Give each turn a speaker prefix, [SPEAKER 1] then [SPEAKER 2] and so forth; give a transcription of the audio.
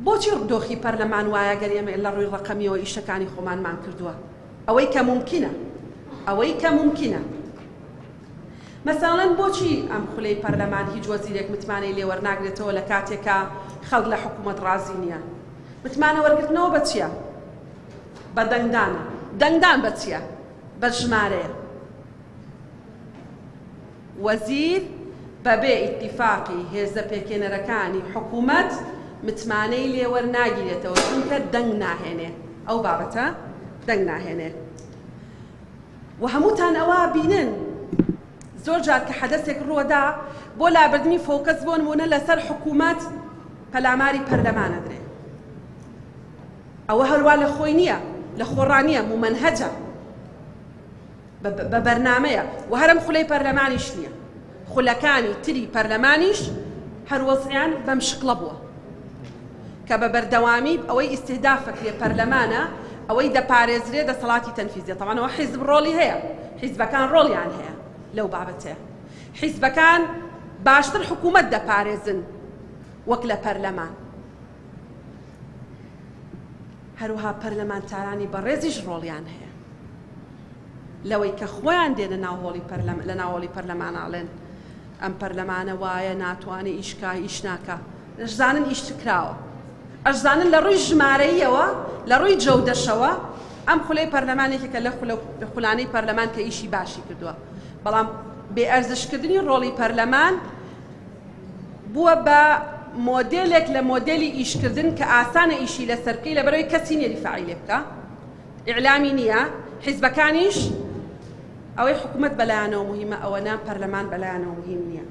[SPEAKER 1] بۆچی دۆخی پەرلەمان وایە گەر ئێمە لە ڕووی ڕقەمیەوە ئیشەکانی خۆمانمان کردووە ئەوەی کە ممکنە مەساڵەن بۆچی ئەم خولەی پەرلەمان هیچ وەزیرێک متمانەی لێ وەرناگرێتەوە لە کاتێکە خەڵک لە حکوومەت ڕازی نییە متمانە وەرگرتنەوە بە چییە؟ بە دەنگدانە دەنگدان بە چییە؟ بە ژمارەیە وەزیر بەبێ ئیتیفاقی هێزە پێکێنەرەکانی حکوومەت متمانەی لێ وەرناگیرێتەوە چونکە دەنگ ناهێنێ ئەو بابەتە دەنگ ناهێنێ و هەمووتان ئەوە بینن زۆر جار کە حەدەسێک ڕووەدا بۆ لابردنی فۆکەس بۆ نمونە لەسەر حکوومەت پەلاماری پەرلەمانە درێ ئەوە هەروە لە خۆی نییە لە خۆڕانیە مومەنهەجە بە بەرنامەیە و هەرم خولەی پەرلەمانیش نییە خولەکانی تری پەرلەمانیش هەروەزیان بەم شکڵە بووە کە بە بەردەوامی ئەوەی ئیستهدافەک لێ پەرلەمانە ئەوەی دەپارێزرێ دەسەڵاتی تەنفیزیە طبعاً ئەوە حیزب ڕۆڵی هەیە حیزبەکان ڕۆڵیان هەیە لەو بابەتەیە حیزبەکان باشتر حکوومەت دەپارێزن وەک لە پەرلەمان هەروها پەرلەمانتارانی بەڕێزیش ڕۆڵیان هەیە لەوەی کە خۆیان دێنە لە ناوەڵی پەرلەماناڵێن ئەم پەرلەمانە وایە ناتوانێ ئیشکا ئیش ناکە ئەشزانن ئیش کراوە ئەشزانن لە ڕووی ژمارەیەوە لە ڕووی جەودەشەوە ئەم خولەی پەرلەمانێکێکە لە خولانەی پەرلەمان کە ئیشی باشی کردووە بەڵام بێئەرزشکردنی ڕۆڵی پەرلەمان بووە بە مۆدێلێک لە مۆدێلی ئیشکردن کە ئاسانە ئیشی لەسەر بکەی لەبەرەوەی کەسی نییە دیفاعی لێ بکە ئیعلامی نییە حیزبەکانیش ئەوەی حکوومەت بەلایانەوە موهیمە ئەوە نا پەرلەمان بەلایانەوە موهیم نییە